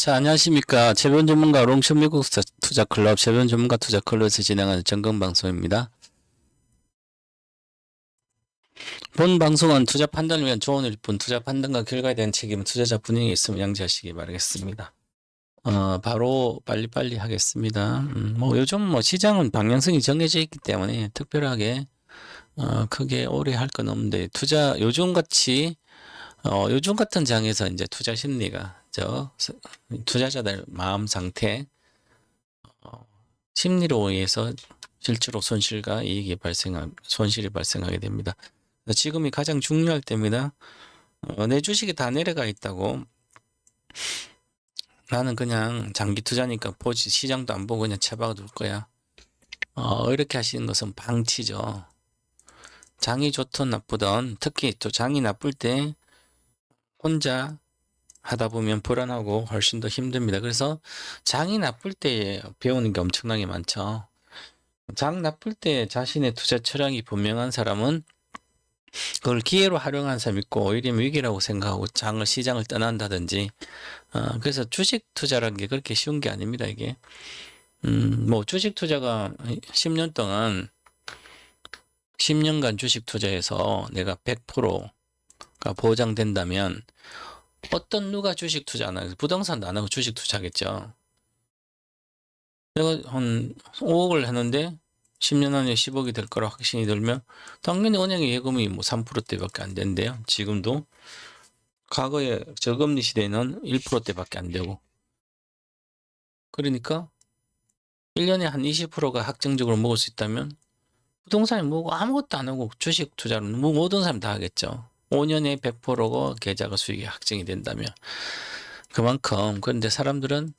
자, 안녕하십니까. 채권 전문가 롱숏 미국 투자 클럽 채권 전문가 투자 클럽에서 진행하는 정금 방송입니다. 본 방송은 투자 판단을 위한 조언일 뿐 투자 판단과 결과에 대한 책임은 투자자 분에게 있음을 양지하시기 바라겠습니다. 바로 빨리빨리 하겠습니다. 요즘 시장은 방향성이 정해져 있기 때문에 특별하게 크게 오래 할 건 없는데 요즘 같은 장에서 이제 투자 심리가 투자자들 마음 상태 심리로 의해서 실제로 손실과 손실이 발생하게 됩니다. 지금이 가장 중요할 때입니다. 내 주식이 다 내려가 있다고 나는 그냥 장기 투자니까 시장도 안 보고 그냥 처박아 둘 거야. 이렇게 하시는 것은 방치죠. 장이 좋든 나쁘든 특히 또 장이 나쁠 때 혼자 하다 보면 불안하고 훨씬 더 힘듭니다. 그래서 장이 나쁠 때 배우는 게 엄청나게 많죠. 장 나쁠 때 자신의 투자 철학이 분명한 사람은 그걸 기회로 활용한 사람 있고 오히려 위기라고 생각하고 시장을 떠난다든지 그래서 주식 투자라는 게 그렇게 쉬운 게 아닙니다. 이게 주식 투자가 10년 동안 10년간 주식 투자해서 내가 100%가 보장된다면 누가 주식 투자 안 하고 부동산도 안 하고 주식 투자하겠죠. 내가 한 5억을 했는데 10년 안에 10억이 될 거라 확신이 들면 당연히 은행의 예금이 3%대밖에 안 된대요. 지금도 과거에 저금리 시대에는 1%대밖에 안 되고 그러니까 1년에 한 20%가 확정적으로 먹을 수 있다면 부동산에 아무것도 안 하고 주식 투자로 모든 사람 다 하겠죠. 5년에 100%가 계좌가 수익이 확정이 된다면 그만큼 그런데 사람들은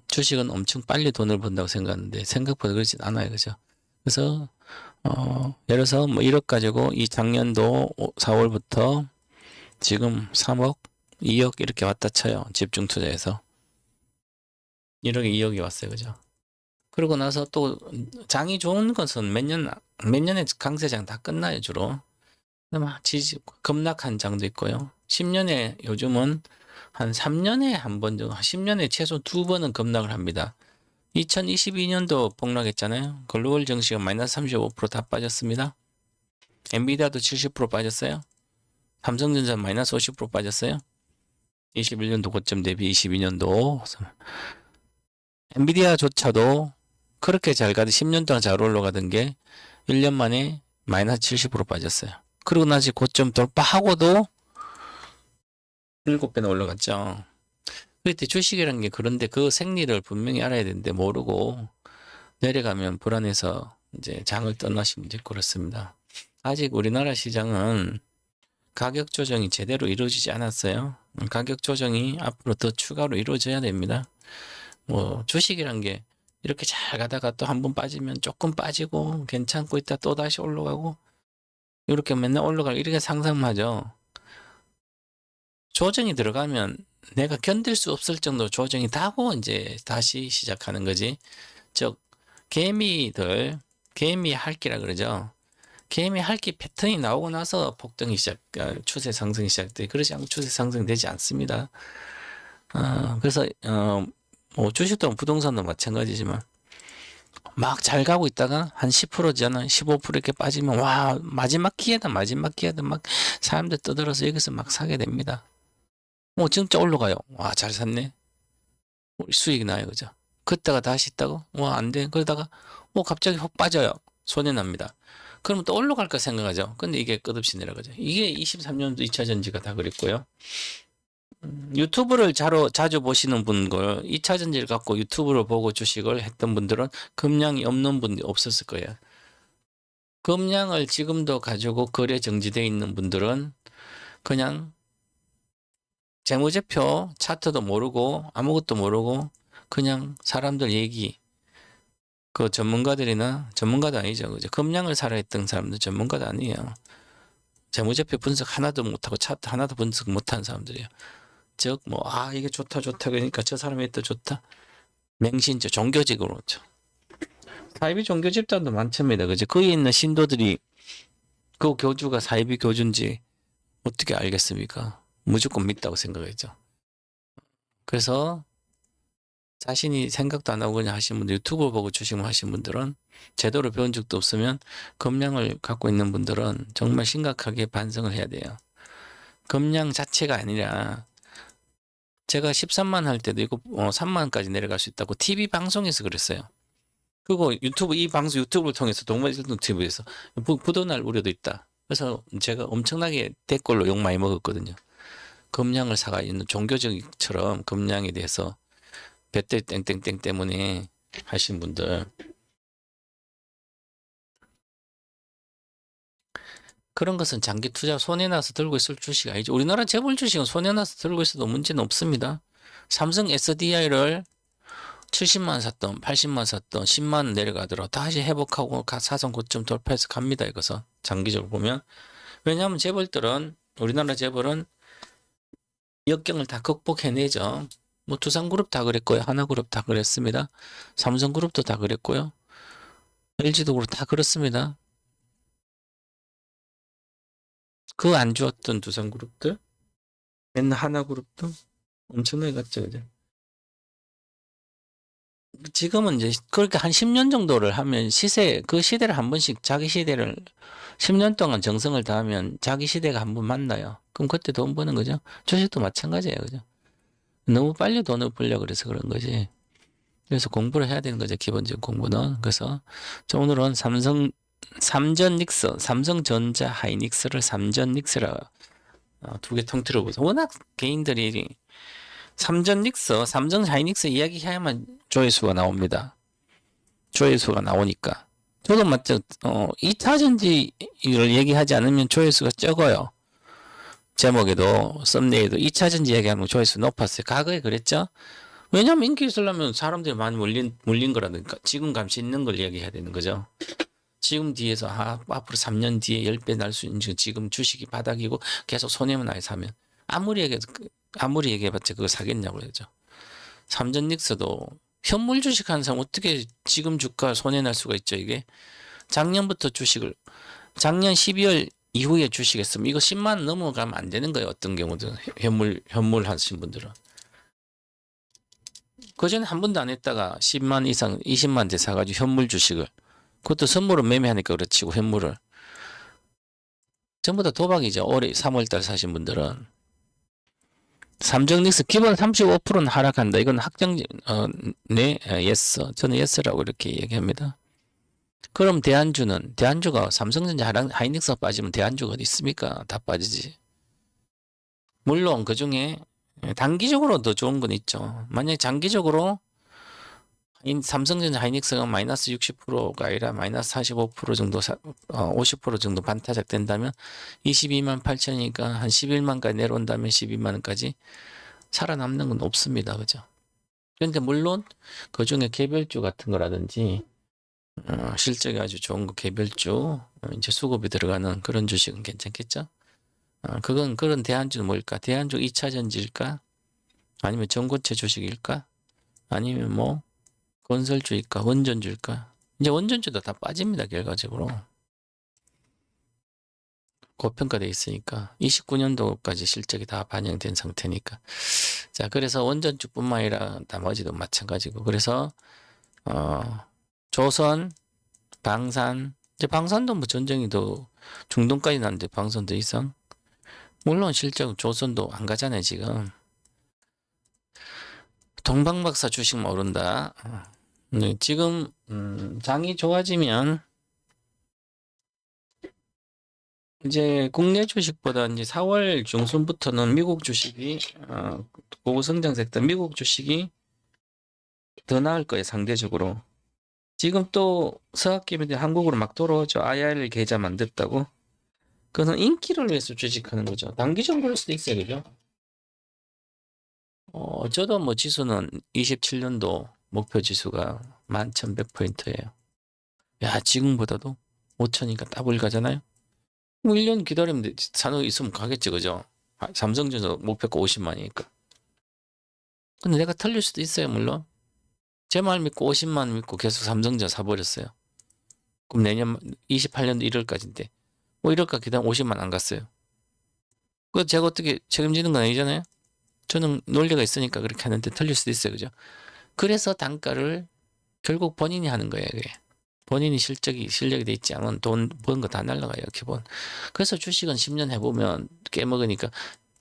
주식은 엄청 빨리 돈을 번다고 생각하는데 생각보다 그렇진 않아요. 그죠? 그래서 예를 들어서 1억 가지고 이 작년도 4월부터 지금 3억, 2억 이렇게 왔다 쳐요. 집중 투자해서 1억에 2억이 왔어요. 그죠? 그러고 나서 또 장이 좋은 것은 몇 년의 강세장 다 끝나요. 주로 막 급락한 장도 있고요. 10년에 요즘은 한 3년에 한 번 정도, 10년에 최소 2번은 급락을 합니다. 2022년도 폭락했잖아요. 글로벌 증시가 마이너스 35%다 빠졌습니다. 엔비디아도 70% 빠졌어요. 삼성전자 마이너스 50% 빠졌어요. 21년도 고점 대비 22년도. 엔비디아조차도 그렇게 잘 가던 10년 동안 잘 올라가던 게 1년 만에 마이너스 70% 빠졌어요. 그러고 나서 고점 돌파하고도 7배나 올라갔죠. 그때 주식이라는 게 그런데 그 생리를 분명히 알아야 되는데 모르고 내려가면 불안해서 이제 장을 떠나시면 이제 그렇습니다. 아직 우리나라 시장은 가격 조정이 제대로 이루어지지 않았어요. 가격 조정이 앞으로 더 추가로 이루어져야 됩니다. 주식이란 게 이렇게 잘 가다가 또 한 번 빠지면 조금 빠지고 괜찮고 있다 또 다시 올라가고 이렇게 맨날 올라가고 이렇게 상상하죠. 조정이 들어가면 내가 견딜 수 없을 정도로 조정이 다고 이제 다시 시작하는 거지. 즉 개미 할기라 그러죠. 개미 할기 패턴이 나오고 나서 추세 상승이 시작돼. 그렇지 않고 추세 상승되지 않습니다. 그래서 주식도 부동산도 마찬가지지만 막 잘 가고 있다가 한 10%잖아. 15% 이렇게 빠지면 와 마지막 기회다 막 사람들 떠들어서 여기서 막 사게 됩니다. 진짜 올라가요. 와 잘 샀네. 수익이 나요. 그죠? 그때가 다시 있다고? 와 안 돼. 그러다가 갑자기 확 빠져요. 손해 납니다. 그러면 또 올라갈까 생각하죠. 근데 이게 끝없이 내려가죠. 이게 23년도 2차 전지가 다 그랬고요. 유튜브를 자주 보시는 분들, 2차 전지를 갖고 유튜브를 보고 주식을 했던 분들은 금량이 없는 분이 없었을 거예요. 금량을 지금도 가지고 거래 정지되어 있는 분들은 그냥 재무제표 차트도 모르고 아무것도 모르고 그냥 사람들 얘기 그 전문가도 아니죠. 그죠? 금량을 살아있던 사람들 전문가도 아니에요. 재무제표 분석 하나도 못하고 차트 하나도 분석 못하는 사람들이에요. 즉, 이게 좋다. 그러니까 저 사람이 또 좋다. 맹신죠. 종교직으로. 그렇죠. 사이비 종교 집단도 많습니다. 그죠? 거기에 있는 신도들이 그 교주가 사이비 교주인지 어떻게 알겠습니까? 무조건 믿다고 생각했죠. 그래서 자신이 생각도 안 하고 그냥 하신 분들, 유튜브 보고 주식만 하신 분들은, 제대로 배운 적도 없으면 금량을 갖고 있는 분들은 정말 심각하게 반성을 해야 돼요. 금량 자체가 아니라, 제가 13만 할 때도 이거 3만까지 내려갈 수 있다고 TV 방송에서 그랬어요. 그거 유튜브, 이 방송 유튜브를 통해서 동반 TV에서 부도날 우려도 있다. 그래서 제가 엄청나게 댓글로 욕 많이 먹었거든요. 금량을 사가 있는 종교적처럼 금량에 대해서 배터리 땡땡땡 때문에 하신 분들, 그런 것은 장기 투자 손해나서 들고 있을 주식 아니죠. 우리나라 재벌 주식은 손해나서 들고 있어도 문제는 없습니다. 삼성 SDI를 70만 샀던 80만 샀던 10만 내려가더라도 다시 회복하고 사상 고점 돌파해서 갑니다. 이것은 장기적으로 보면. 왜냐하면 재벌들은, 우리나라 재벌은 역경을 다 극복해내죠. 뭐 두산그룹 다 그랬고요. 하나그룹 다 그랬습니다. 삼성그룹도 다 그랬고요. LG도 다 그렇습니다. 그 안 좋았던 두산그룹들, 맨날 하나그룹도 엄청나게 갔죠. 그죠? 지금은 이제 그렇게 한 10년 정도를 하면 그 시대를 한 번씩, 자기 시대를 10년 동안 정성을 다하면 자기 시대가 한 번 만나요. 그럼 그때 돈 버는 거죠. 주식도 마찬가지예요. 그죠? 너무 빨리 돈을 벌려고 그래서 그런 거지. 그래서 공부를 해야 되는 거죠. 기본적인 공부는. 그래서 오늘은 삼전 닉스, 삼성전자 하이닉스를 삼전 닉스라 두 개 통틀어 보자. 워낙 개인들이 삼전 닉스, 삼성 하이닉스 이야기해야만 조회수가 나옵니다. 조회수가 나오니까. 저도 맞죠. 2차전지를 얘기하지 않으면 조회수가 적어요. 제목에도 썸네일에도 2차전지 얘기하면 조회수 높았어요. 과거에 그랬죠. 왜냐면 인기 있으려면 사람들이 많이 몰린 거라니까. 지금 감시 있는 걸 얘기해야 되는 거죠. 지금 뒤에서 앞으로 3년 뒤에 10배 날 수 있는 지금 주식이 바닥이고 계속 손해만 나게 사면 아무리 얘기해봤자 그거 사겠냐고 그러죠. 삼전닉스도 현물 주식하는 사람 어떻게 지금 주가 손해 날 수가 있죠. 이게 작년부터 작년 12월 이후에 주식했으면 이거 10만 넘어가면 안 되는 거예요. 어떤 경우든 현물 하신 분들은. 그전에 한 번도 안 했다가 10만 이상 20만 대 사가지고 현물 주식을, 그것도 선물로 매매하니까 그렇지, 현물을. 전부 다 도박이죠. 올해 3월달 사신 분들은. 삼성닉스 기본 35%는 하락한다. 이건 네, 예스. 저는 예스라고 이렇게 얘기합니다. 그럼 대한주가 삼성전자 하이닉스가 빠지면 대한주가 어디 있습니까? 다 빠지지. 물론 그 중에 단기적으로 더 좋은 건 있죠. 만약에 장기적으로 삼성전자 하이닉스가 마이너스 60%가 아니라 마이너스 45% 정도, 50% 정도 반타작 된다면 22만 8천이니까 한 11만까지 내려온다면 12만원까지 살아남는 건 없습니다. 그죠? 그런데 물론 그 중에 개별주 같은 거라든지, 실적이 아주 좋은 거 개별주, 이제 수급이 들어가는 그런 주식은 괜찮겠죠? 그런 대한주는 뭘까? 대한주 2차전지일까? 아니면 전고체 주식일까? 아니면 뭐, 건설주일까? 원전주일까? 이제 원전주도 다 빠집니다. 결과적으로. 고평가돼 있으니까. 29년도까지 실적이 다 반영된 상태니까. 자, 그래서 원전주뿐만 아니라 나머지도 마찬가지고. 그래서, 조선, 방산, 이제 방산도 뭐 전쟁이 더 중동까지 났는데 방산도 이상. 물론 실적 조선도 안 가잖아요, 지금. 동방박사 주식 모른다. 네, 지금 장이 좋아지면 이제 국내 주식보다 이제 4월 중순부터는 미국 주식이 고성장 섹터 미국 주식이 더 나을 거예요, 상대적으로. 지금 또 서학기밀이 한국으로 막 들어오죠. IR 계좌 만들었다고. 그것은 인기를 위해서 주식하는 거죠. 단기적으로 그럴 수도 있어요, 그죠? 저도 뭐 지수는 27년도 목표 지수가 11,100포인트예요. 야, 지금보다도 5천이니까 더블 가잖아요? 뭐 1년 기다리면 산업 있으면 가겠지, 그죠? 삼성전자 목표가 50만이니까. 근데 내가 틀릴 수도 있어요, 물론. 제 말 믿고 50만 믿고 계속 삼성전자 사버렸어요. 그럼 내년 28년도 1월까지인데 뭐 1월까지 기다리면 50만 안 갔어요. 그거 제가 어떻게 책임지는 건 아니잖아요? 저는 논리가 있으니까 그렇게 하는데 틀릴 수도 있어요. 그죠? 그래서 단가를 결국 본인이 하는 거예요. 그게. 본인이 실력이 돼 있지 않으면 돈 버는 거 다 날라가요. 기본. 그래서 주식은 10년 해보면 깨먹으니까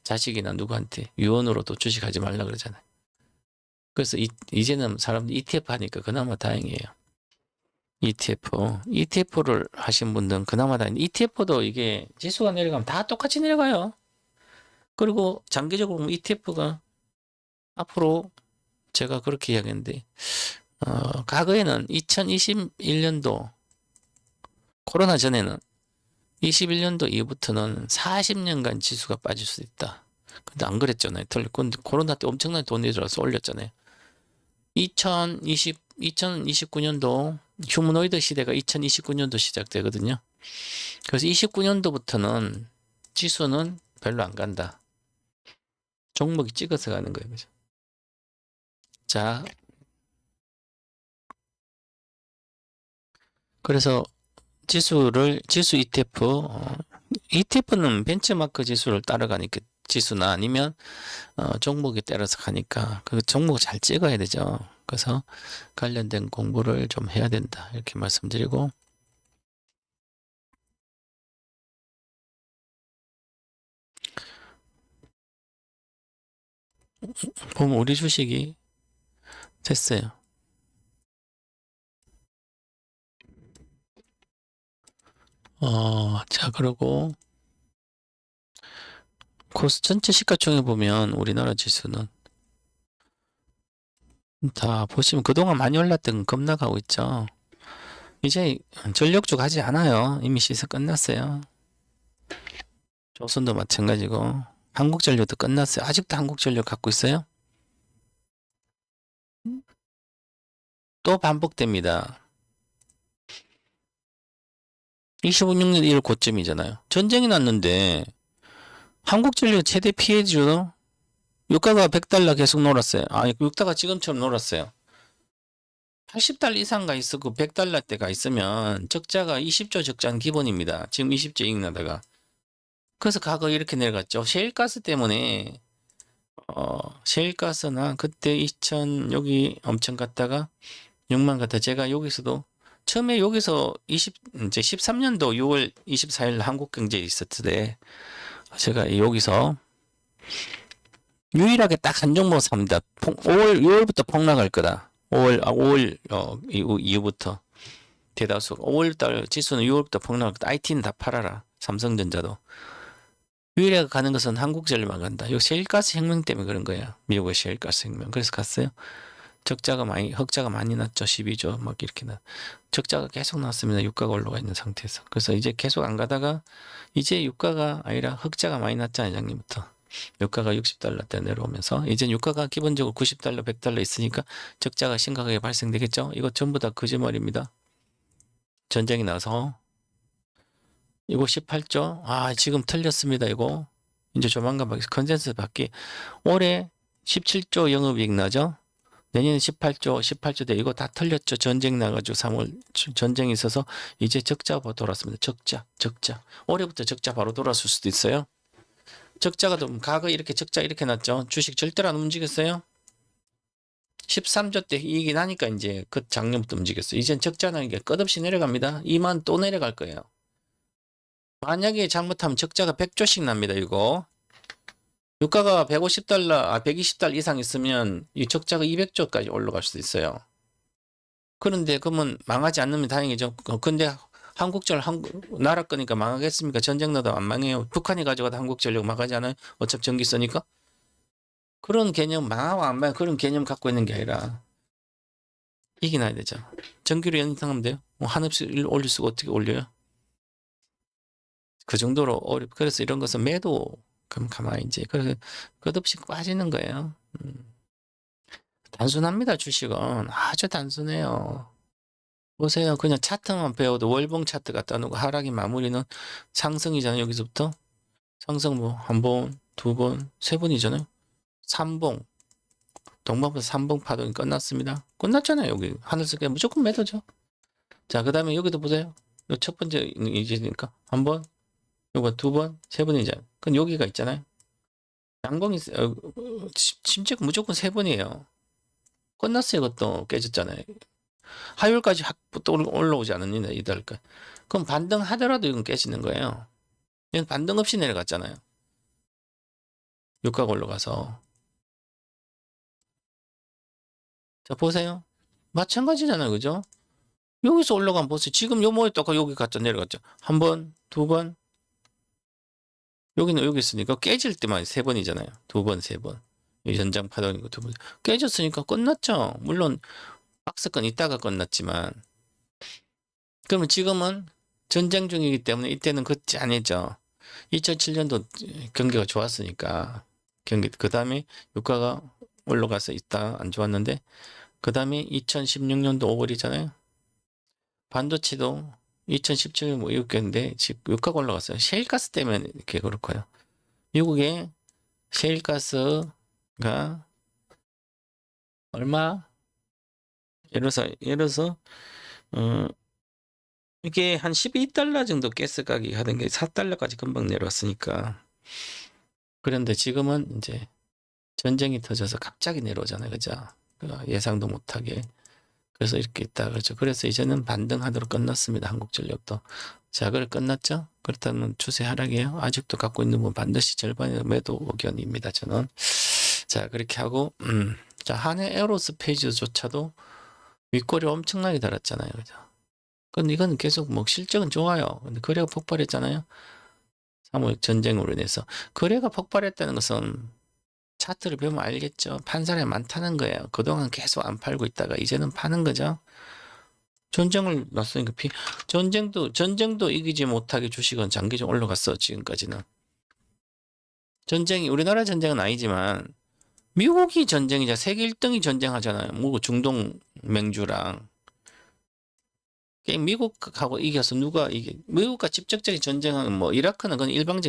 자식이나 누구한테 유언으로도 주식하지 말라 그러잖아요. 그래서 이제는 사람들이 ETF 하니까 그나마 다행이에요. ETF를 하신 분들은 그나마 다행인데 ETF도 이게 지수가 내려가면 다 똑같이 내려가요. 그리고 장기적으로 보면 ETF가 앞으로 제가 그렇게 이야기했는데 과거에는 2021년도 코로나 전에는 21년도 이후부터는 40년간 지수가 빠질 수 있다. 근데 안 그랬잖아요. 근데 코로나 때 엄청나게 돈이 들어서 올렸잖아요. 2029년도 휴머노이드 시대가 2029년도 시작되거든요. 그래서 29년도부터는 지수는 별로 안 간다. 종목이 찍어서 가는 거예요. 그죠? 자, 그래서 지수 ETF는 벤처마크 지수를 따라가니까 지수나 아니면 종목에 따라서 가니까 그 종목을 잘 찍어야 되죠. 그래서 관련된 공부를 좀 해야 된다. 이렇게 말씀드리고 보면 우리 주식이 됐어요. 자, 그리고 코스 전체 시가총액 보면 우리나라 지수는 다 보시면 그동안 많이 올랐던 건 급락하고 있죠. 이제 전력주 가지 않아요. 이미 시세 끝났어요. 조선도 마찬가지고 한국전력도 끝났어요. 아직도 한국전력 갖고 있어요? 또 반복됩니다. 26년 1월 고점이잖아요. 전쟁이 났는데 한국전력 최대 피해주로 유가가 100달러 계속 놀았어요. 유가가 지금처럼 놀았어요. 80달러 이상가 있었고 100달러 대가 있으면 적자가 20조 적자는 기본입니다. 지금 20조 이익 나다가. 그래서 과거 이렇게 내려갔죠. 셰일가스 때문에 셰일가스나 그때 2000 여기 엄청 갔다가 6만 갔다 제가 여기서도 처음에 여기서 이제 13년도 6월 24일 한국경제에 있었을 때 제가 여기서 유일하게 딱 한 종목 삽니다. 6월부터 폭락할 거다. 5월 이후부터 대다수 5월달 지수는 6월부터 폭락할 거다. IT는 다 팔아라. 삼성전자도. 유일하게 가는 것은 한국전력만 간다. 이거 셰일가스 혁명 때문에 그런 거예요. 미국의 셰일가스 혁명. 그래서 갔어요. 흑자가 많이 났죠. 12조 막 이렇게 적자가 계속 났습니다. 유가가 올라가 있는 상태에서. 그래서 이제 계속 안 가다가 이제 유가가 아니라 흑자가 많이 났잖아요. 작년부터. 유가가 60달러대 내려오면서 이제 유가가 기본적으로 90달러, 100달러 있으니까 적자가 심각하게 발생되겠죠. 이거 전부 다 거짓말입니다. 전쟁이 나서 이거 18조? 지금 틀렸습니다. 이거 이제 조만간 컨센서스 받기 올해 17조 영업이익 나죠. 내년에 18조 돼. 이거 다 틀렸죠. 전쟁 나가지고 3월 전쟁이 있어서 이제 적자 돌았습니다. 적자. 올해부터 적자 바로 돌았을 수도 있어요. 적자가 좀 과거 이렇게 적자 이렇게 났죠. 주식 절대로 안 움직였어요. 13조 때 이익이 나니까 이제 그 작년부터 움직였어요. 이젠 적자는 게 끝없이 내려갑니다. 2만 또 내려갈 거예요. 만약에 잘못하면 적자가 100조씩 납니다. 이거. 유가가 150달러, 120달러 이상 있으면 이 적자가 200조까지 올라갈 수도 있어요. 그런데 그러면 망하지 않으면 다행이죠. 근데 나라 거니까 망하겠습니까? 전쟁 나도 안 망해요. 북한이 가져가도 한국전력 망하지 않아요? 어차피 전기 쓰니까. 그런 개념, 망하고 안 망하고 그런 개념 갖고 있는 게 아니라 이익이 나야 되죠. 전기료 연상하면 돼요. 한없이 올릴 수가 어떻게 올려요? 그 정도로 그래서 이런 것은 매도 그럼 가만히 이제 끝없이 빠지는 거예요. 단순합니다. 주식은 아주 단순해요. 보세요. 그냥 차트만 배워도 월봉 차트 갖다 놓고 하락이 마무리는 상승이잖아요. 여기서부터 상승 뭐 한 번, 두 번, 세 번이잖아요. 3봉 동방부터 3봉 파동이 끝났습니다. 끝났잖아요. 여기 하늘색에 무조건 매도죠. 자, 그 다음에 여기도 보세요. 첫 번째 이제니까 한 번, 요거 두 번, 세 번이잖아요. 그럼 여기가 있잖아요. 양봉이 심지어 무조건 3번이에요. 끝났어요. 이것도 깨졌잖아요. 화요일까지 또 올라오지 않았느냐 이달까. 그럼 반등하더라도 이건 깨지는 거예요. 이건 반등 없이 내려갔잖아요. 유가가 올라가서. 자 보세요. 마찬가지잖아요. 그죠? 여기서 올라가면 보세요. 지금 요 모였다가 여기 갔죠. 내려갔죠. 한 번, 두 번. 여기는 여기 있으니까 깨질 때만 3번이잖아요. 2번, 3번. 연장 파동이고 2번. 깨졌으니까 끝났죠. 물론 박스권 있다가 끝났지만. 그러면 지금은 전쟁 중이기 때문에 이때는 그지 아니죠. 2007년도 경기가 좋았으니까. 그 다음에 유가가 올라가서 있다 안 좋았는데, 그 다음에 2016년도 5월이잖아요. 반도체도 2017년 뭐 이렇게인데 지금 유가가 올라갔어요. 셰일가스 때문에 이렇게 그렇고요. 미국의 셰일가스가 얼마? 예를 들어서 이게 한 12달러 정도 가스 가격이 하던 게 4달러까지 금방 내려왔으니까. 그런데 지금은 이제 전쟁이 터져서 갑자기 내려오잖아요. 그죠? 예상도 못하게. 그래서 이렇게 있다. 그렇죠. 그래서 이제는 반등하도록 끝났습니다. 한국전력도. 자, 그걸 끝났죠? 그렇다면 추세 하락이에요. 아직도 갖고 있는 분 반드시 절반의 매도 의견입니다. 저는. 자, 그렇게 하고, 자, 한해 에어로스페이스조차도 윗꼬리 엄청나게 달았잖아요. 그죠? 근데 이건 계속 뭐 실적은 좋아요. 근데 거래가 폭발했잖아요. 3월 전쟁으로 인해서. 거래가 폭발했다는 것은 차트를 보면 알겠죠. 판 사람이 많다는 거예요. 그동안 계속 안 팔고 있다가 이제는 파는 거죠. 전쟁을 났으니까 전쟁도 이기지 못하게 주식은 장기적으로 올라갔어. 지금까지는. 전쟁이 우리나라 전쟁은 아니지만 미국이 전쟁이자 세계 1등이 전쟁하잖아요. 뭐 중동 맹주랑. 미국하고 이겨서 누가 이게 미국과 직접적인 전쟁은 뭐 이라크는 그건 일방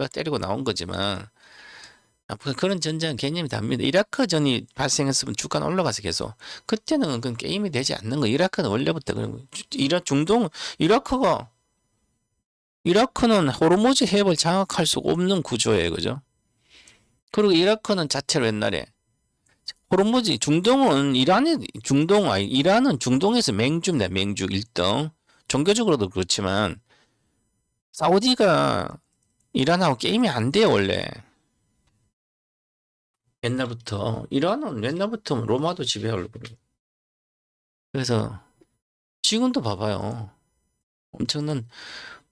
때리고 나온 거지만 그런 전쟁 개념이 답니다. 이라크전이 발생했으면 주가는 올라가서 계속. 그때는 그건 게임이 되지 않는 거. 이라크는 원래부터 그런 거. 이라크는 호르무즈 해협을 장악할 수 없는 구조예요. 그죠? 그리고 이라크는 자체로 옛날에 호르무즈 이란은 중동에서 맹주입니다. 맹주 1등. 종교적으로도 그렇지만 사우디가 이란하고 게임이 안 돼요. 원래. 이란은 옛날부터 로마도 지배하려고 그래요. 그래서 지금도 봐봐요. 엄청난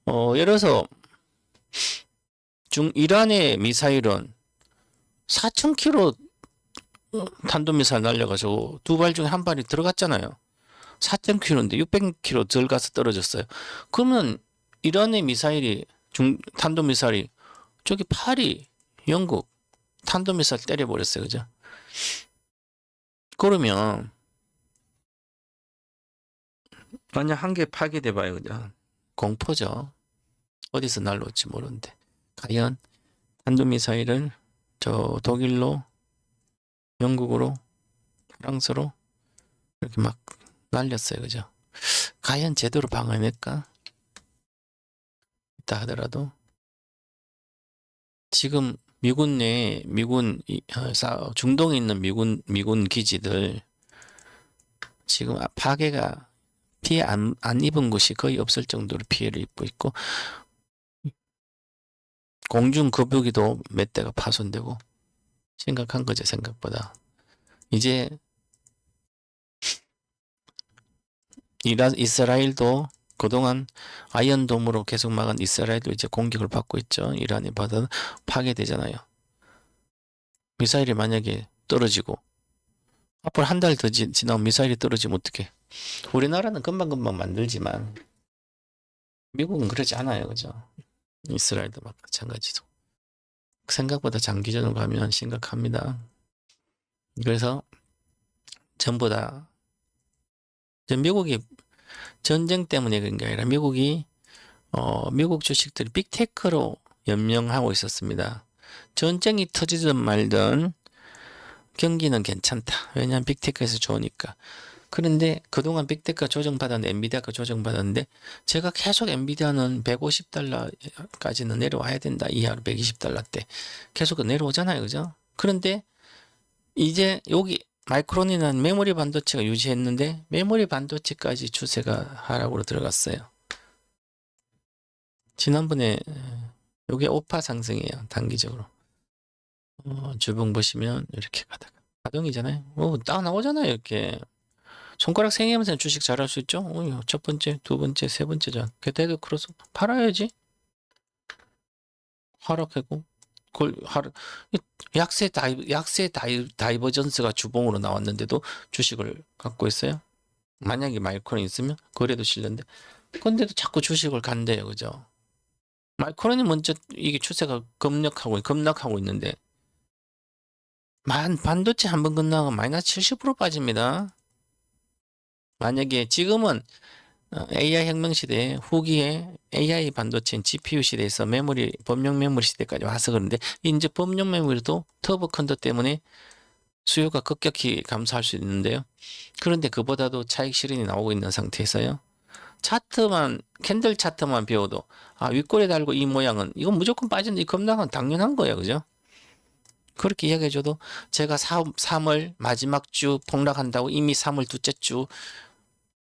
예를 들어서 이란의 미사일은 4,000km 탄도미사일 날려가지고 2발 중에 한 발이 들어갔잖아요. 4,000km인데 600km 들어가서 떨어졌어요. 그러면 이란의 미사일이 탄도미사일이 저기 파리 영국 탄도미사일 때려버렸어요. 그죠? 그러면 만약 한 개 파괴돼봐요. 그죠? 공포죠. 어디서 날라올지 모르는데. 과연 탄도미사일을 저 독일로 영국으로 프랑스로 이렇게 막 날렸어요. 그죠? 과연 제대로 방어해낼까? 있다 하더라도 지금 미군 내에 중동에 있는 미군 기지들 지금 파괴가 피해 안 입은 곳이 거의 없을 정도로 피해를 입고 있고 공중 급유기도 몇 대가 파손되고 심각한 거죠. 생각보다. 이제 이스라엘도 그동안 아이언돔으로 계속 막은 이스라엘도 이제 공격을 받고 있죠. 이란이 받아 파괴되잖아요. 미사일이 만약에 떨어지고 앞으로 한 달 더 지나면 미사일이 떨어지면 어떡해. 우리나라는 금방금방 만들지만 미국은 그러지 않아요. 그죠? 이스라엘도 마찬가지죠. 생각보다 장기전으로 가면 심각합니다. 그래서 전부 다 미국이 전쟁 때문에 그런 게 아니라 미국 주식들이 빅테크로 연명하고 있었습니다. 전쟁이 터지든 말든 경기는 괜찮다. 왜냐하면 빅테크에서 좋으니까. 그런데 그동안 빅테크가 조정받았는데 엔비디아가 조정받았는데 제가 계속 엔비디아는 150달러까지는 내려와야 된다. 이하로 120달러대 계속 내려오잖아요. 그죠? 그런데 이제 여기 마이크론이는 메모리 반도체가 유지했는데 메모리 반도체까지 추세가 하락으로 들어갔어요. 지난번에 요게 5% 상승이에요. 단기적으로. 주봉 보시면 이렇게 가동이잖아요. 딱 나오잖아요. 이렇게. 손가락 생기면서 주식 잘할 수 있죠? 첫 번째, 두 번째, 세 번째 전. 그때도 크로스 팔아야지. 하락하고. 그걸 약세 다이버전스가 주봉으로 나왔는데도 주식을 갖고 있어요. 만약에 마이크론이 있으면 그래도 실는데. 근데도 자꾸 주식을 간대요. 그죠? 마이크론이 먼저 이게 추세가 급락하고 있는데 반도체 한번 끝나고 마이너스 70% 빠집니다. 만약에 지금은 AI 혁명 시대 후기에 AI 반도체인 GPU 시대에서 범용 메모리 시대까지 와서 그런데 이제 범용 메모리도 터보 컨더 때문에 수요가 급격히 감소할 수 있는데요. 그런데 그보다도 차익 실현이 나오고 있는 상태에서요. 캔들 차트만 배워도 윗골에 달고 이 모양은 이건 무조건 빠진다. 이 급락은 당연한 거예요. 그죠? 그렇게 이야기해줘도 제가 3월 마지막 주 폭락한다고 이미 3월 둘째 주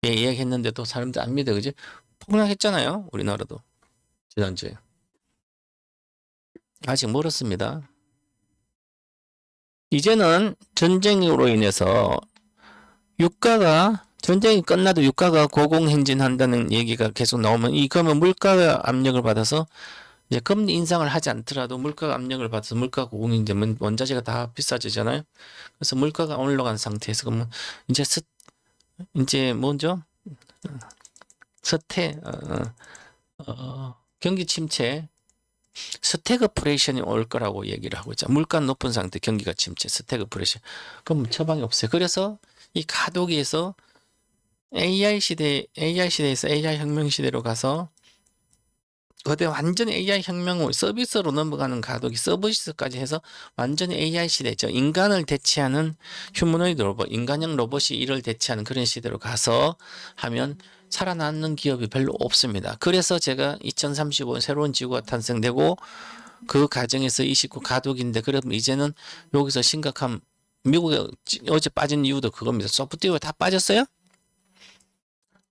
이야기했는데도 사람들 안 믿어. 그지? 폭락했잖아요. 우리나라도. 지난주에. 아직 멀었습니다. 이제는 전쟁으로 인해서 전쟁이 끝나도 유가가 고공행진한다는 얘기가 계속 나오면 그러면 물가 압력을 받아서 이제 금리 인상을 하지 않더라도 물가 압력을 받아서 물가 고공행진되면 원자재가 다 비싸지잖아요. 그래서 물가가 올라간 상태에서 그러면 이제 뭐죠? 경기 침체, 스태그플레이션이 올 거라고 얘기를 하고 있죠. 물가 높은 상태, 경기가 침체, 스태그플레이션. 그럼 처방이 없어요. 그래서 이 가도기에서 AI 시대에서 AI 혁명 시대로 가서 그때 완전히 AI 혁명 서비스로 넘어가는 가도기 서비스까지 해서 완전히 AI 시대죠. 인간을 대체하는 휴머노이드 로봇, 인간형 로봇이 이를 대체하는 그런 시대로 가서 하면 살아남는 기업이 별로 없습니다. 그래서 제가 2035년 새로운 지구가 탄생되고 그 과정에서 29 가독인데 그러면 이제는 여기서 심각한 미국에 어제 빠진 이유도 그겁니다. 소프트웨어 다 빠졌어요?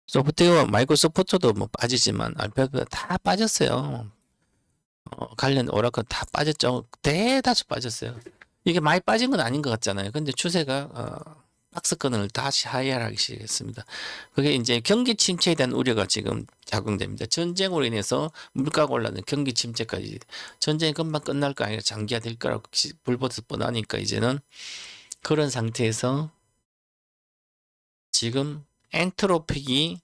소프트웨어 마이크로소프트도 뭐 빠지지만 알파벳 다 빠졌어요. 관련 오라클 다 빠졌죠. 대다수 빠졌어요. 이게 많이 빠진 건 아닌 것 같잖아요. 근데 추세가 박스권을 다시 하향하기 시작했습니다. 그게 이제 경기 침체에 대한 우려가 지금 작용됩니다. 전쟁으로 인해서 물가가 올라는 경기 침체까지 전쟁이 금방 끝날 거 아니라 장기화될 거라고 불보듯 뻔하니까 이제는 그런 상태에서 지금 엔트로픽이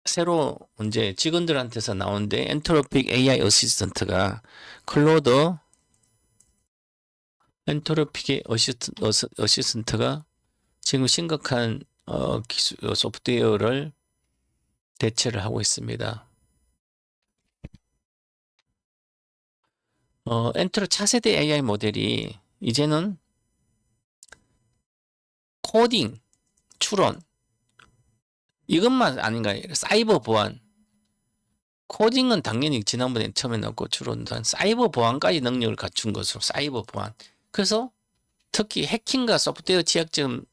새로 이제 직원들한테서 나오는데 엔트로픽 AI 어시스턴트가 클로드 엔트로픽의 어시스턴트가 지금 심각한 소프트웨어를 대체를 하고 있습니다. 차세대 AI 모델이 이제는 코딩, 추론 이것만 아닌가요? 사이버 보안 코딩은 당연히 지난번에 처음에 나왔고 추론도 한 사이버 보안까지 능력을 갖춘 것으로 사이버 보안 그래서 특히 해킹과 소프트웨어 취약점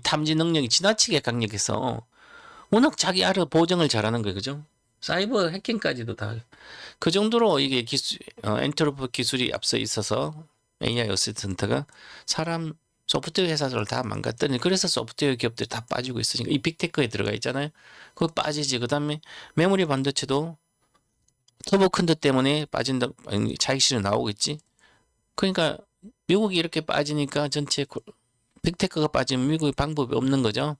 탐지 능력이 지나치게 강력해서 워낙 자기 보정을 잘하는 거예요. 그죠? 사이버 해킹까지도 다 그 정도로 이게 엔트로피 기술이 앞서 있어서 AI 어시스턴트가 사람 소프트웨어 회사들을 다 망갔더니 그래서 소프트웨어 기업들이 다 빠지고 있으니까 이 빅테크에 들어가 있잖아요. 그거 빠지지. 그 다음에 메모리 반도체도 터보 컨더 때문에 빠진다. 차익 실현 나오겠지. 그러니까 미국이 이렇게 빠지니까 전체 빅테크가 빠지면 미국의 방법이 없는 거죠.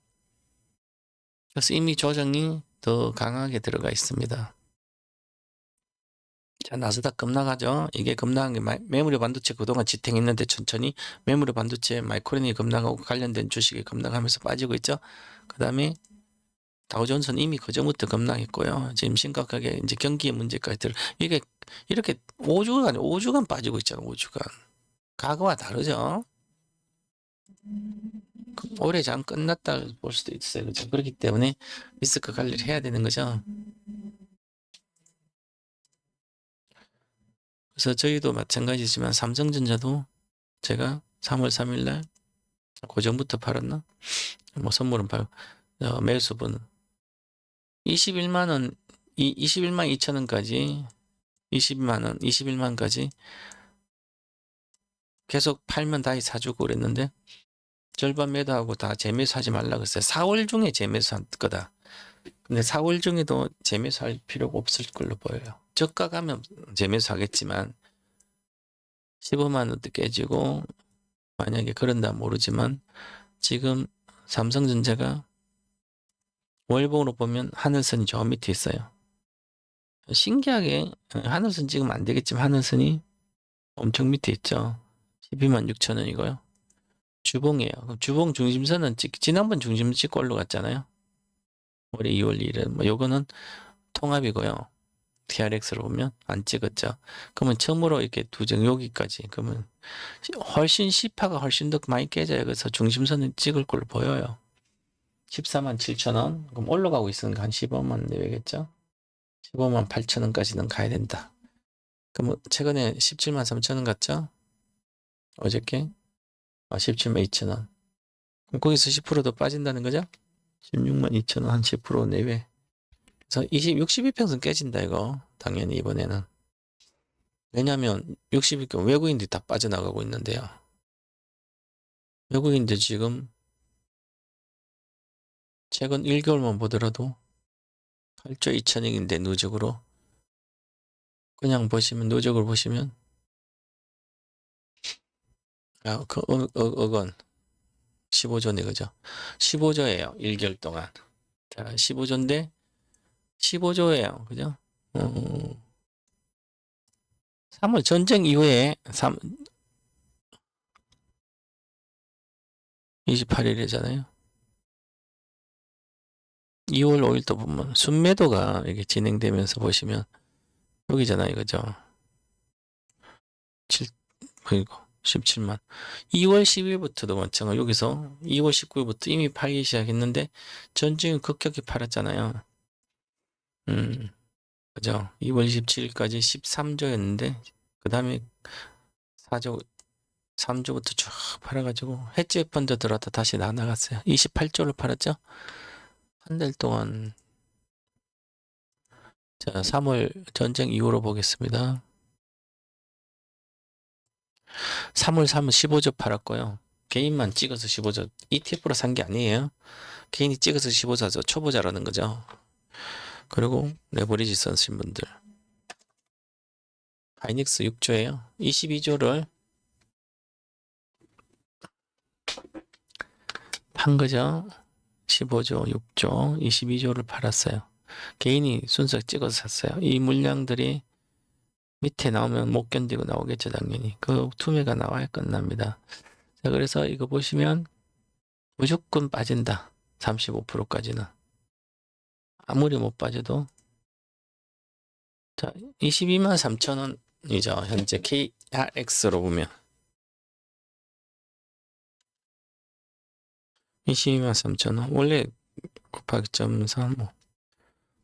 그래서 이미 조정이 더 강하게 들어가 있습니다. 자, 나스닥 급락하죠. 이게 급락한 게 메모리 반도체 그동안 지탱했는데 천천히 메모리 반도체 마이크론이 급락하고 관련된 주식이 급락하면서 빠지고 있죠. 그 다음에 다우존스는 이미 그전부터 급락했고요. 지금 심각하게 이제 경기의 문제까지 이게 이렇게 5주간 빠지고 있잖아요. 5주간. 과거와 다르죠. 올해 장 끝났다 볼 수도 있어요. 그죠? 그렇기 때문에 리스크 관리를 해야 되는 거죠. 그래서 저희도 마찬가지지만 삼성전자도 제가 3월 3일 날 고전부터 팔았나? 뭐 선물은 매수분 21만 원, 21만 2천 원까지 20만 원, 21만까지 계속 팔면 다시 사주고 그랬는데 절반 매도하고 다 재매수하지 말라 그랬어요. 4월 중에 재매수한 거다. 근데 4월 중에도 재매수할 필요가 없을 걸로 보여요. 저가 가면 재매수하겠지만 15만 원도 깨지고 만약에 그런다 모르지만 지금 삼성전자가 월봉으로 보면 하늘선이 저 밑에 있어요. 신기하게 하늘선 찍으면 안 되겠지만 하늘선이 엄청 밑에 있죠. 12만 6천 원이고요. 주봉이에요. 그럼 주봉 중심선은 지난번 중심 찍고 올라갔잖아요. 올해 2월 1일. 뭐 요거는 통합이고요. TRX로 보면 안 찍었죠. 그러면 처음으로 이렇게 두정 여기까지. 그러면 훨씬 시파가 훨씬 더 많이 깨져요. 그래서 중심선을 찍을 걸로 보여요. 14만 7천 원. 그럼 올라가고 있으니까 한 15만 내외겠죠. 15만 8천 원까지는 가야 된다. 그럼 최근에 17만 3천 원 갔죠? 어저께? 17만 2천 원. 그럼 거기서 10%더 빠진다는 거죠? 16만 2천 원, 한 10% 내외. 그래서 62평선 깨진다, 이거. 당연히 이번에는. 왜냐면 62평 외국인들이 다 빠져나가고 있는데요. 외국인들 지금 최근 1개월만 보더라도 8조 2천억인데 누적으로 그냥 보시면 누적을 보시면 억원 15조네 그죠? 15조예요. 1개월 동안. 자, 15조인데 15조예요. 그죠? 3월 전쟁 이후에 28일이잖아요. 2월 5일도 보면 순매도가 이렇게 진행되면서 보시면 여기잖아요. 그죠? 7, 그리고 17만. 2월 10일부터도 마찬가지로 여기서 2월 19일부터 이미 팔기 시작했는데 전쟁이 급격히 팔았잖아요. 그죠? 2월 27일까지 13조였는데 그 다음에 4조, 3조부터 쭉 팔아가지고 해지 펀드 들어왔다 다시 나갔어요. 28조를 팔았죠? 한 달 동안. 자, 3월 전쟁 이후로 보겠습니다. 3월 15조 팔았고요. 개인만 찍어서 15조. ETF로 산 게 아니에요. 개인이 찍어서 15조 초보자라는 거죠. 그리고 레버리지 쓰신 분들. 하이닉스 6조예요. 22조를 판 거죠. 15조, 6조, 22조를 팔았어요. 개인이 순서 찍어서 샀어요. 이 물량들이 밑에 나오면 못 견디고 나오겠죠, 당연히. 그 투매가 나와야 끝납니다. 자, 그래서 이거 보시면 무조건 빠진다. 35%까지는. 아무리 못 빠져도. 자, 22만 3천 원이죠. 현재 KRX로 보면. 22만 3천 원. 원래 곱하기 0.35.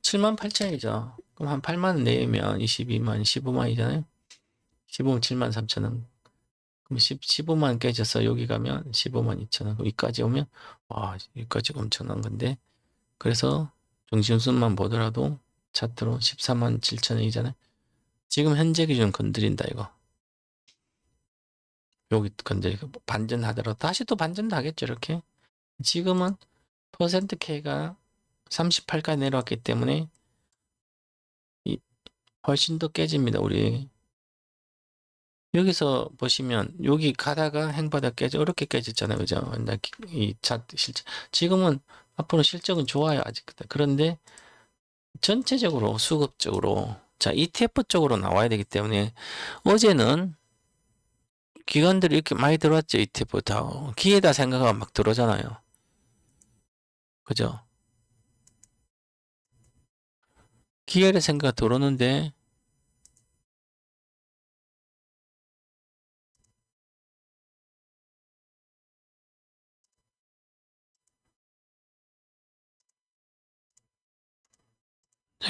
7만 8천이죠. 그럼 한 8만 원 내면 22만, 15만이잖아요. 15만 7만 3천 원. 그럼 15만 깨져서 여기 가면 15만 2천 원. 여기까지 오면 와, 여기까지 엄청난 건데. 그래서 중심순만 보더라도 차트로 14만 7천 원이잖아요. 지금 현재 기준 건드린다 이거. 여기 건드리고 반전하더라도 다시 또 반전도 하겠죠 이렇게. 지금은 퍼센트 K가 38까지 내려왔기 때문에 훨씬 더 깨집니다. 우리 여기서 보시면 여기 가다가 행바다 깨져 이렇게 깨졌잖아요. 그죠? 이 차트 실적 지금은 앞으로 실적은 좋아요. 아직. 그런데 전체적으로 수급적으로 자 ETF 쪽으로 나와야 되기 때문에 어제는 기관들이 이렇게 많이 들어왔죠. ETF 다 기회다 생각하면 막 들어오잖아요. 그죠? 기회를 생각 들어오는데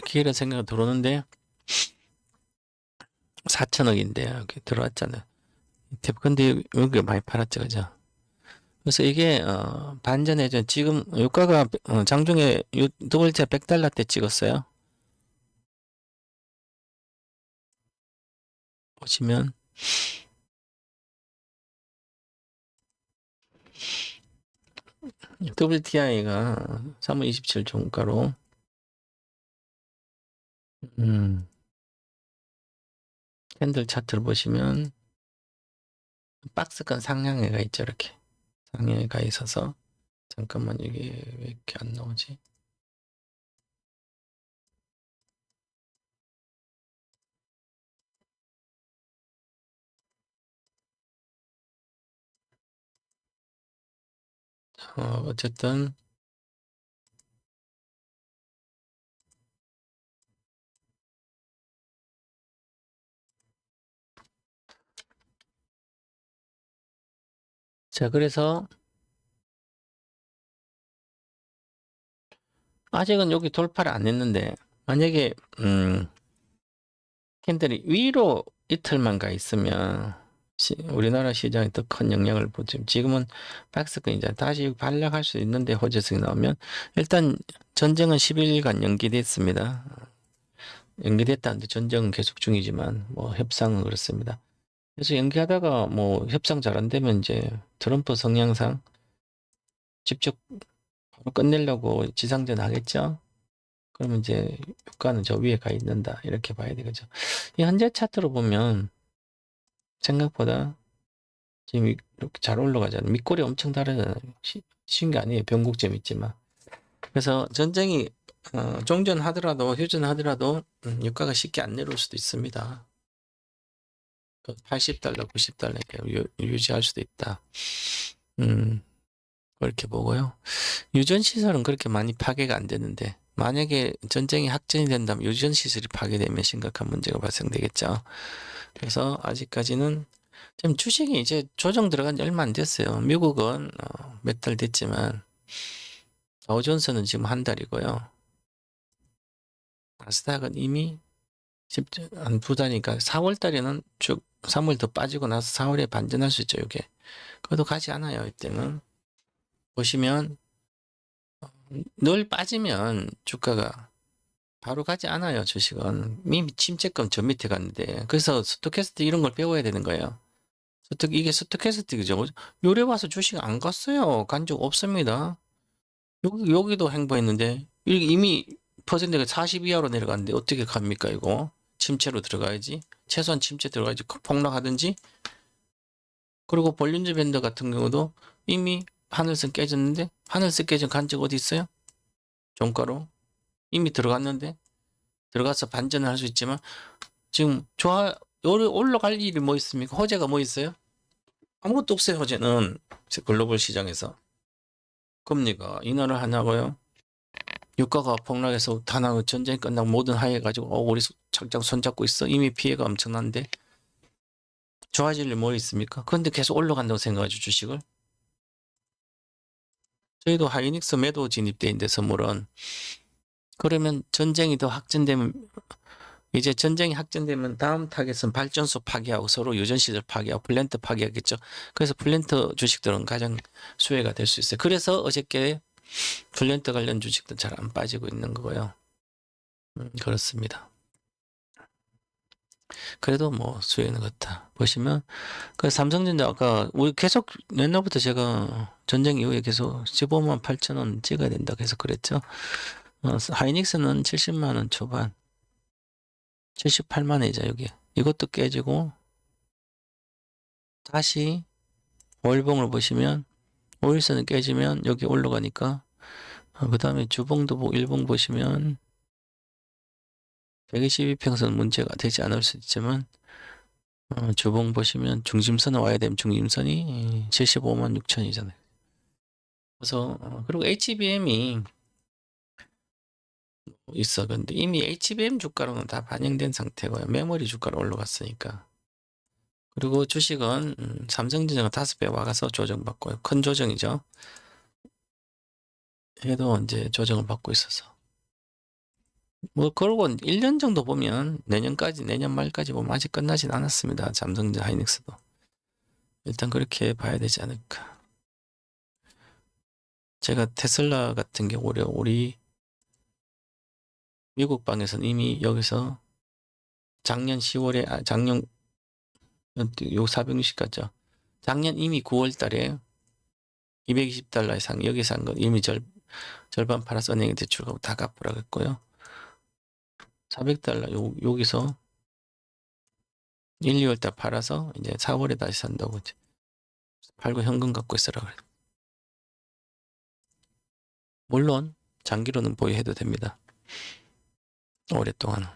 기회라 생각이 들어오는데 4천억인데 이렇게 들어왔잖아요. 근데 여기 많이 팔았죠, 그죠? 그래서 이게 반전해죠. 지금 유가가 장중에 두 번째 100달러 때 찍었어요. 보시면 WTI가 3월 27일 종가로 캔들 차트를 보시면 박스권 상향해가 있죠. 이렇게 상향해가 있어서 잠깐만 이게 왜 이렇게 안 나오지? 어쨌든 자, 그래서 아직은 여기 돌파를 안 했는데 만약에 캔들이 위로 이틀만 가 있으면 우리나라 시장에 더 큰 영향을 보죠. 지금은 박스권 이제 다시 반락할 수 있는데 호재성이 나오면 일단 전쟁은 10일간 연기됐습니다. 연기됐다는데 전쟁은 계속 중이지만 뭐 협상은 그렇습니다. 그래서 연기하다가 뭐 협상 잘 안 되면 이제 트럼프 성향상 직접 바로 끝내려고 지상전 하겠죠. 그러면 이제 유가는 저 위에 가 있는다 이렇게 봐야 되겠죠. 이 현재 차트로 보면 생각보다 지금 이렇게 잘 올라가잖아요. 밑골이 엄청 다르잖아요. 쉬운 게 아니에요. 변곡점 있지만. 그래서 전쟁이 종전하더라도 휴전하더라도 유가가 쉽게 안 내려올 수도 있습니다. 80달러, 90달러 이렇게 유지할 수도 있다. 그렇게 보고요. 유전시설은 그렇게 많이 파괴가 안 되는데 만약에 전쟁이 확전이 된다면 유전시설이 파괴되면 심각한 문제가 발생되겠죠. 그래서 아직까지는 지금 주식이 이제 조정 들어간 지 얼마 안 됐어요. 미국은 몇 달 됐지만 다우존스는 지금 한 달이고요. 나스닥은 이미 한 두 달이니까 4월 달에는 쭉 3월 더 빠지고 나서 4월에 반전할 수 있죠. 이게 그래도 가지 않아요. 이때는 보시면 늘 빠지면 주가가 바로 가지 않아요. 주식은 이미 침체권 저 밑에 갔는데 그래서 스토캐스틱 이런 걸 배워야 되는 거예요. 이게 스토캐스틱이죠. 요래 와서 주식 안 갔어요. 간 적 없습니다. 여기도 행보했는데 이미 퍼센트가 40 이하로 내려갔는데 어떻게 갑니까 이거? 침체로 들어가야지. 최소한 침체 들어가야지. 폭락하든지. 그리고 볼린저 밴드 같은 경우도 이미 하늘선 깨졌는데 하늘선 깨진 간 적 어디 있어요? 종가로 이미 들어갔는데 들어가서 반전을 할 수 있지만 지금 올라갈 일이 뭐 있습니까? 호재가 뭐 있어요? 아무것도 없어요. 호재는 글로벌 시장에서 금리가 인하를 하냐고요? 유가가 폭락해서 다나고 전쟁이 끝나고 모든 하해가지고 우리 장장 손잡고 있어. 이미 피해가 엄청난데 좋아질 일 뭐 있습니까? 그런데 계속 올라간다고 생각하죠 주식을. 저희도 하이닉스 매도 진입돼 있는데 선물은 그러면 전쟁이 더 확전되면 이제 전쟁이 확전되면 다음 타겟은 발전소 파괴하고 서로 유전시설 파괴하고 플랜트 파괴하겠죠. 그래서 플랜트 주식들은 가장 수혜가 될 수 있어요. 그래서 어저께 플랜트 관련 주식도 잘 안 빠지고 있는 거고요. 그렇습니다. 그래도 뭐 수혜는 같다. 보시면 그 삼성전자 아까 우리 계속 옛날부터 제가 전쟁 이후에 계속 15만 8천 원 찍어야 된다 계속 그랬죠. 하이닉스는 70만 원 초반, 78만 원이죠 여기. 이것도 깨지고 다시 월봉을 보시면 5일선을 깨지면 여기 올라가니까 그 다음에 주봉도 일봉 보시면 122평선 문제가 되지 않을 수 있지만 주봉 보시면 중심선에 와야 되면 중심선이 75만 6천이잖아요. 그래서 그리고 HBM이 있어. 근데 이미 HBM 주가로는 다 반영된 상태고요. 메모리 주가로 올라갔으니까. 그리고 주식은 삼성전자가 5배 와가서 조정받고요. 큰 조정이죠. 해도 이제 조정을 받고 있어서. 뭐 그러고 1년 정도 보면 내년 말까지 보면 아직 끝나진 않았습니다. 삼성전자 하이닉스도. 일단 그렇게 봐야 되지 않을까. 제가 테슬라 같은 경우에 우리 미국 방에서는 이미 여기서 작년 10월에 작년 요 460 같죠. 작년 이미 9월 달에 220달러 이상 여기 산 거 이미 절반 팔아서 은행에 대출하고 다 갚으라고 했고요. 400달러 여기서 1, 2월 달 팔아서 이제 4월에 다시 산다고 이제 팔고 현금 갖고 있으라 그래. 물론 장기로는 보유해도 됩니다. 오랫동안.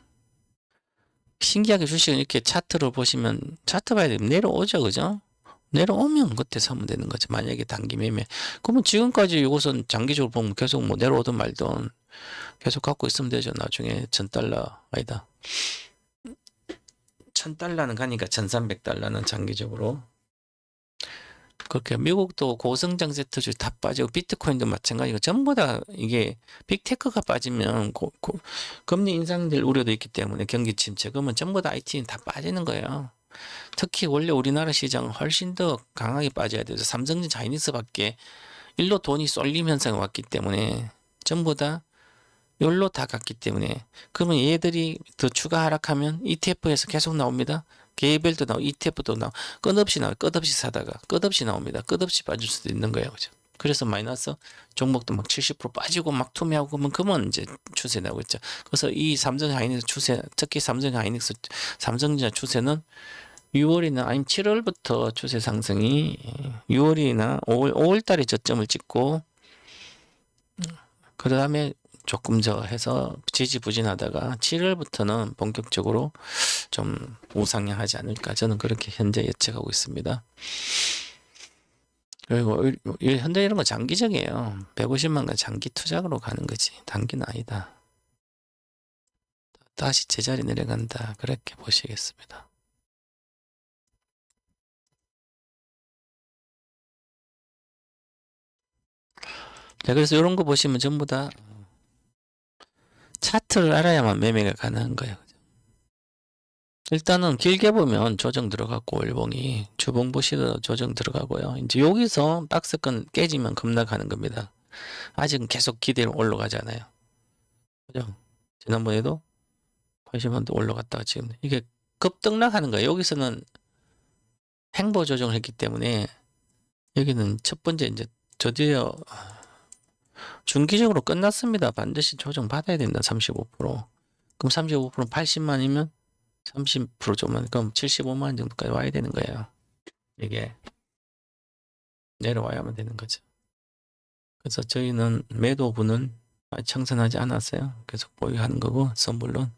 신기하게 주식은 이렇게 차트를 보시면 차트 봐야 되면 내려오죠, 그죠? 내려오면 그때 사면 되는 거죠. 만약에 단기 매매. 그러면 지금까지 이것은 장기적으로 보면 계속 뭐 내려오든 말든 계속 갖고 있으면 되죠. 나중에 1000달러 아니다. 1000달러는 가니까 1300달러는 장기적으로. 그렇게 미국도 고성장 세트주 다 빠지고 비트코인도 마찬가지고 전부 다 이게 빅테크가 빠지면 금리 인상될 우려도 있기 때문에 경기 침체 그러면 전부 다 IT는 다 빠지는 거예요. 특히 원래 우리나라 시장은 훨씬 더 강하게 빠져야 돼서 삼성전자 하이닉스밖에 일로 돈이 쏠림 현상이 왔기 때문에 전부 다 열로 다 갔기 때문에 그러면 얘들이 더 추가 하락하면 ETF에서 계속 나옵니다. 개별도 나오고 ETF도 나오고 끝없이 나와요. 끝없이 사다가 끝없이 나옵니다. 끝없이 빠질 수도 있는 거예요. 그죠? 그래서 마이너스 종목도 막 70% 빠지고 막 투매하고 그러면 이제 추세 나오고 있죠. 그래서 이 삼성 하이닉스 추세, 특히 삼성 하이닉스 삼성전자 추세는 6월이나 아니면 7월부터 추세 상승이 6월이나 5월 달에 저점을 찍고 그 다음에 조금 저 해서 지지부진하다가 7월부터는 본격적으로 좀 우상향하지 않을까 저는 그렇게 현재 예측하고 있습니다. 그리고 현대 이런 거 장기적이에요. 150만 원 장기 투자로 가는 거지 단기는 아니다. 다시 제자리 내려간다 그렇게 보시겠습니다. 자, 그래서 이런 거 보시면 전부 다 차트를 알아야만 매매가 가능한 거예요. 일단은 길게 보면 조정 들어갔고 월봉이 주봉 보시도 조정 들어가고요. 이제 여기서 박스권 깨지면 급락하는 겁니다. 아직은 계속 기대로 올라가잖아요. 그죠? 지난번에도 80원도 올라갔다가 지금 이게 급등락하는 거예요. 여기서는 행보 조정을 했기 때문에 여기는 첫 번째 이제 드디어 중기적으로 끝났습니다. 반드시 조정 받아야 된다. 35%. 그럼 35%는 80만이면 30% 좀만 그럼 75만 정도까지 와야 되는 거예요. 이게 내려와야만 되는 거죠. 그래서 저희는 매도분은 청산하지 않았어요. 계속 보유하는 거고 선물론.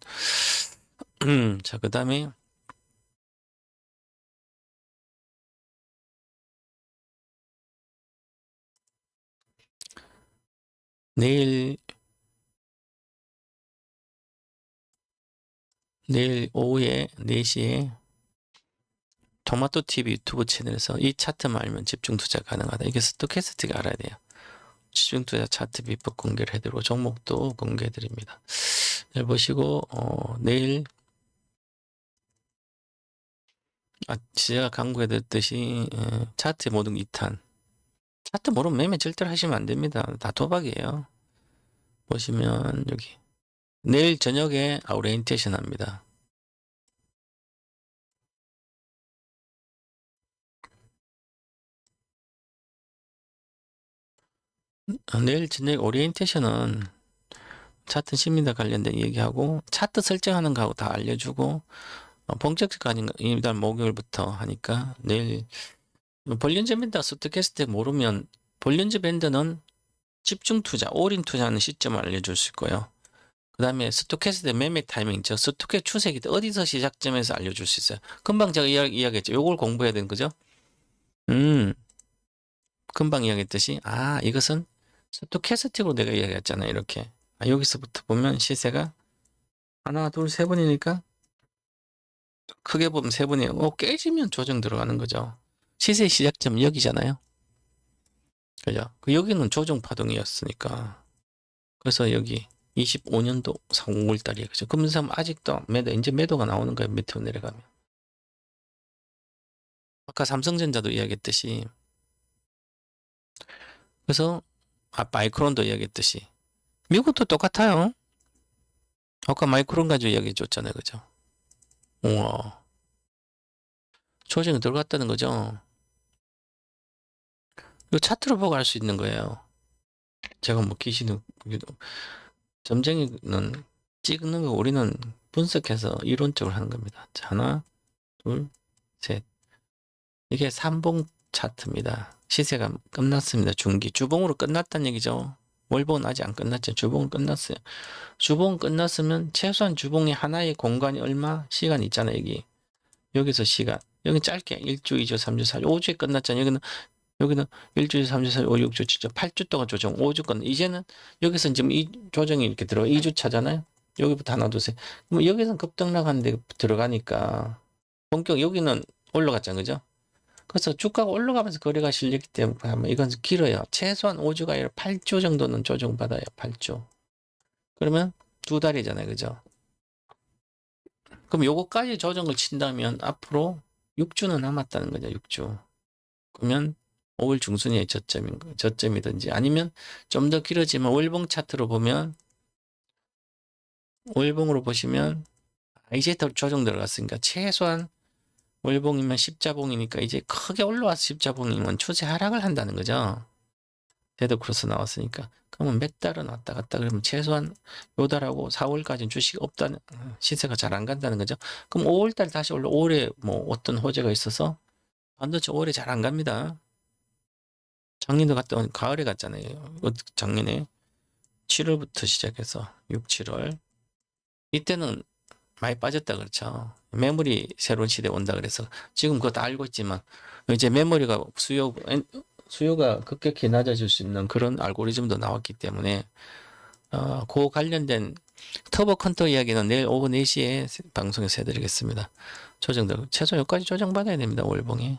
자, 그 다음에 내일 오후에 4시에 토마토 TV 유튜브 채널에서 이 차트만 알면 집중 투자 가능하다. 이게 스토캐스틱을 알아야 돼요. 집중 투자 차트 비법 공개를 해드리고 종목도 공개해드립니다. 잘 보시고 내일 제가 강구해드렸듯이 차트 모든 2탄 차트 모르면 매매 절대로 하시면 안 됩니다. 다 도박이에요. 보시면 여기 내일 저녁에 오리엔테이션 합니다. 내일 저녁 오리엔테이션은 차트 심리와 관련된 얘기하고 차트 설정하는 거하고 다 알려주고 본격적인 이달 목요일부터 하니까 내일 볼린저 밴드 스토캐스틱 모르면 볼린저 밴드는 집중 투자, 올인 투자하는 시점을 알려줄 수 있고요. 그 다음에 스토캐스틱 매매 타이밍, 저 스토캐 추세기 어디서 시작점에서 알려줄 수 있어요. 금방 제가 이야기했죠. 요걸 공부해야 되는 거죠. 금방 이야기했듯이 이것은 스토캐스틱으로 내가 이야기했잖아요. 이렇게 여기서부터 보면 시세가 하나, 둘, 세 번이니까 크게 보면 세 번이에요. 깨지면 조정 들어가는 거죠. 시세 시작점 여기잖아요. 그죠? 여기는 조정 파동이었으니까. 그래서 여기 25년도 5월달이에요. 그죠? 그러면서 아직도 이제 매도가 나오는 거예요. 밑으로 내려가면. 아까 삼성전자도 이야기했듯이, 그래서 마이크론도 이야기했듯이 미국도 똑같아요. 아까 마이크론 가지고 이야기해 줬잖아요. 그죠? 우와. 조정이 들어갔다는 거죠. 이 차트로 보고 알 수 있는 거예요. 제가 뭐 기시는 점쟁이는 찍는 거, 우리는 분석해서 이론적으로 하는 겁니다. 자, 하나, 둘, 셋. 이게 3봉 차트입니다. 시세가 끝났습니다. 중기. 주봉으로 끝났다는 얘기죠. 월봉은 아직 안 끝났죠. 주봉은 끝났어요. 주봉 끝났으면 최소한 주봉이 하나의 공간이 얼마? 시간 있잖아요. 여기서 시간. 여기 짧게 1주, 2주, 3주, 4주, 5주에 끝났잖아요. 여기는 1주, 3주, 4주, 5, 6주, 7주, 8주 동안 조정, 5주 끝. 이제는 여기서 지금 이 조정이 이렇게 들어가 2주 차잖아요. 여기부터 하나, 둘, 셋. 그럼 여기서는 급등락하는데 들어가니까 본격 여기는 올라갔잖아요. 그죠? 그래서 주가가 올라가면서 거래가 실리기 때문에 이건 길어요. 최소한 5주가 아니라 8주 정도는 조정받아요. 8주. 그러면 2달이잖아요. 그죠? 그럼 요거까지 조정을 친다면 앞으로 6주는 남았다는 거죠. 6주. 그러면 5월 중순이 저점이든지 아니면 좀 더 길어지면 월봉 차트로 보면 월봉으로 보시면 이제 더 조정 들어갔으니까 최소한 월봉이면 십자봉이니까 이제 크게 올라와서 십자봉이면 추세 하락을 한다는 거죠. 데드 크로스 나왔으니까. 그러면 몇 달은 왔다 갔다 그러면 최소한 요 달하고 4월까지는 주식 없다는, 시세가 잘 안 간다는 거죠. 그럼 5월달 다시 올라, 올해 뭐 어떤 호재가 있어서 반도체 올해 잘 안 갑니다. 작년도 가을에 갔잖아요. 작년에 7월부터 시작해서 6, 7월. 이때는 많이 빠졌다 그렇죠. 메모리 새로운 시대 온다 그래서 지금 그거 다 알고 있지만 이제 메모리가 수요가 급격히 낮아질 수 있는 그런 알고리즘도 나왔기 때문에 그 관련된 터보 컨터 이야기는 내일 오후 4시에 방송에서 해드리겠습니다. 최소 여기까지 조정받아야 됩니다. 월봉이.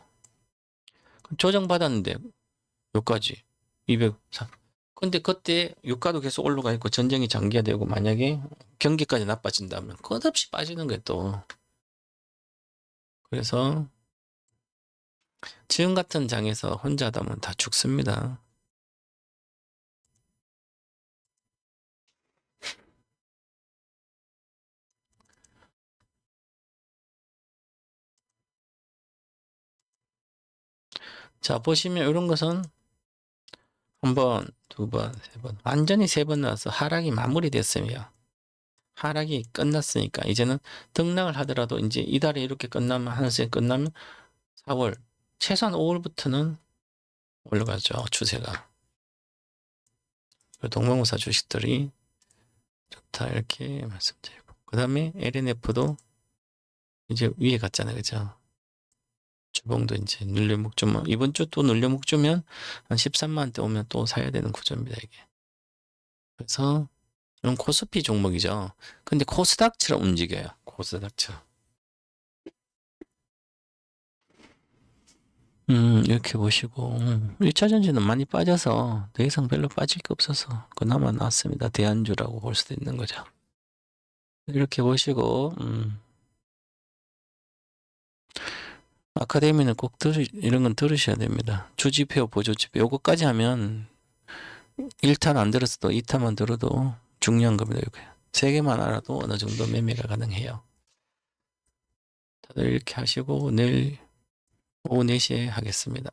조정받았는데 여기까지 203. 근데 그때 유가도 계속 올라가 있고 전쟁이 장기화되고 만약에 경기까지 나빠진다면 끝없이 빠지는 거예요 또. 그래서 지금 같은 장에서 혼자 하다 보면 다 죽습니다. 자 보시면 이런 것은 한 번, 두 번, 세 번, 완전히 3번 나와서 하락이 마무리됐으며 하락이 끝났으니까 이제는 등락을 하더라도 이제 이달에 이렇게 끝나면 하늘색 끝나면 4월 최소한 5월부터는 올라가죠 추세가. 동명무사 주식들이 좋다 이렇게 말씀드리고 그 다음에 LNF도 이제 위에 갔잖아요 그죠. 주봉도 이제 눌려묵주면 이번 주 또 눌려묵주면 한 13만원대 오면 또 사야 되는 구조입니다 이게. 그래서 이런 코스피 종목이죠. 근데 코스닥처럼 움직여요. 코스닥처럼. 이렇게 보시고 1차 전지는 많이 빠져서 더 이상 별로 빠질 게 없어서 그나마 나왔습니다. 대안주라고 볼 수도 있는 거죠. 이렇게 보시고 아카데미는 꼭 이런 건 들으셔야 됩니다. 주지표, 보조지표 요거까지 하면 1탄 안 들었어도 2탄만 들어도 중요한 겁니다. 이게 3개만 알아도 어느 정도 매매가 가능해요. 다들 이렇게 하시고 내일 오후 4시에 하겠습니다.